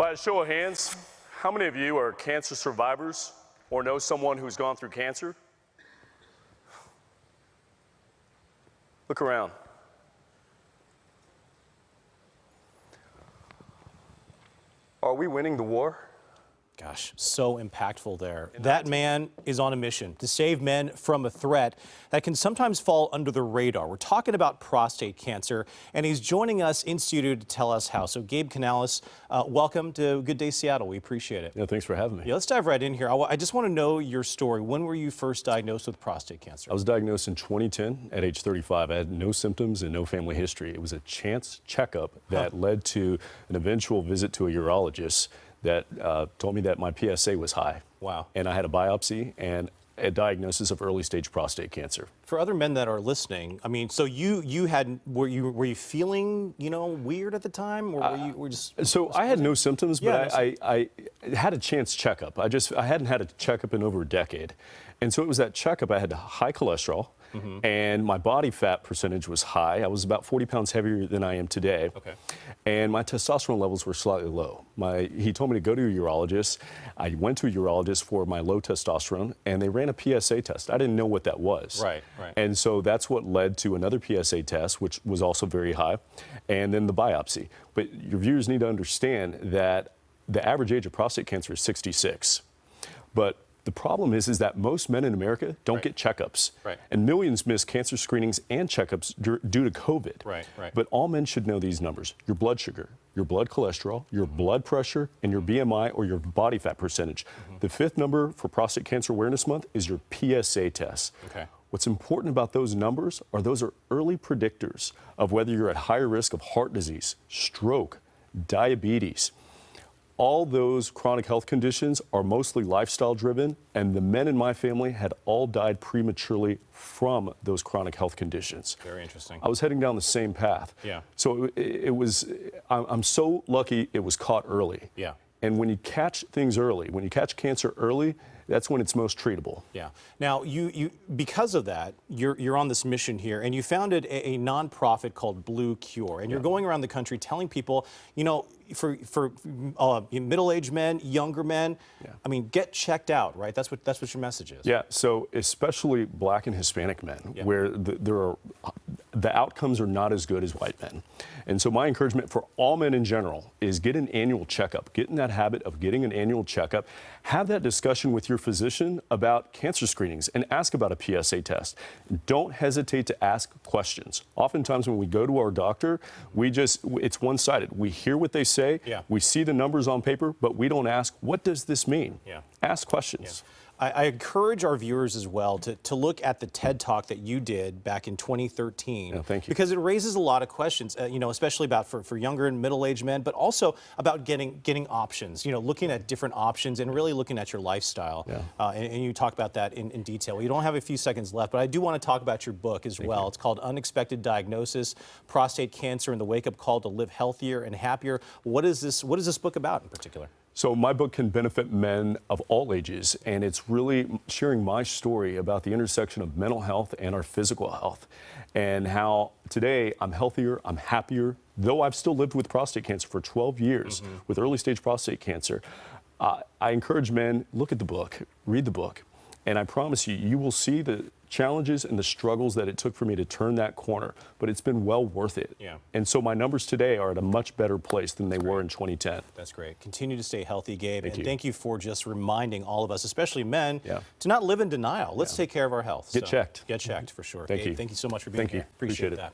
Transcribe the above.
By a show of hands, how many of you are cancer survivors or know someone who's gone through cancer? Look around. Are we winning the war? Gosh, so impactful there. That man is on a mission to save men from a threat that can sometimes fall under the radar. We're talking about prostate cancer, and he's joining us in studio to tell us how. So, Gabe Canales, welcome to Good Day Seattle. We appreciate it. Yeah, thanks for having me. Yeah, let's dive right in here. I just want to know your story. When were you first diagnosed with prostate cancer? I was diagnosed in 2010 at age 35. I had no symptoms and no family history. It was a chance checkup that led to an eventual visit to a urologist that told me that my PSA was high. Wow. And I had a biopsy and a diagnosis of early stage prostate cancer. For other men that are listening, I mean, so were you feeling, weird at the time, or were you just? So I had no symptoms, but I had a chance checkup. I hadn't had a checkup in over a decade. And so it was that checkup. I had high cholesterol, and my body fat percentage was high. I was about 40 pounds heavier than I am today. Okay. And my testosterone levels were slightly low. He told me to go to a urologist. I went to a urologist for my low testosterone, and they ran a PSA test. I didn't know what that was. Right. And so that's what led to another PSA test, which was also very high, and then the biopsy. But your viewers need to understand that the average age of prostate cancer is 66. But the problem is that most men in America don't get checkups. Right. And millions miss cancer screenings and checkups due to COVID. Right. But all men should know these numbers: your blood sugar, your blood cholesterol, your blood pressure, and your BMI, or your body fat percentage. The fifth number for Prostate Cancer Awareness Month is your PSA test. Okay. What's important about those numbers are those are early predictors of whether you're at higher risk of heart disease, stroke, diabetes. All those chronic health conditions are mostly lifestyle driven, and the men in my family had all died prematurely from those chronic health conditions. Very interesting. I was heading down the same path. Yeah. So I'm so lucky it was caught early. Yeah. And when you catch things early, when you catch cancer early, that's when it's most treatable. Yeah. Now, you because of that, you're on this mission here, and you founded a nonprofit called Blue Cure, and you're going around the country telling people, for middle-aged men, younger men, I mean, get checked out, right? That's what your message is. Yeah. So especially Black and Hispanic men, where the outcomes are not as good as white men. And so my encouragement for all men in general is get an annual checkup. Get in that habit of getting an annual checkup. Have that discussion with your physician about cancer screenings and ask about a PSA test. Don't hesitate to ask questions. Oftentimes when we go to our doctor, it's one-sided. We hear what they say, we see the numbers on paper, but we don't ask, what does this mean? Ask questions. I encourage our viewers as well to look at the TED Talk that you did back in 2013. Thank you. Because it raises a lot of questions, especially about for younger and middle-aged men, but also about getting options, looking at different options and really looking at your lifestyle. And you talk about that in detail. We don't have a few seconds left, but I do want to talk about your book as well. It's called Unexpected Diagnosis: Prostate Cancer and the Wake-Up Call to Live Healthier and Happier. What is this book about in particular? So my book can benefit men of all ages, and it's really sharing my story about the intersection of mental health and our physical health, and how today I'm healthier, I'm happier, though I've still lived with prostate cancer for 12 years with early stage prostate cancer. I encourage men, look at the book, read the book, and I promise you, you will see the challenges and the struggles that it took for me to turn that corner, but it's been well worth it. And so my numbers today are at a much better place than they were in 2010. That's great. Continue to stay healthy, Gabe. Thank you for just reminding all of us, especially men, to not live in denial. Let's take care of our health. Get checked. Get checked for sure. Thank you. Thank you so much for being here. Appreciate that.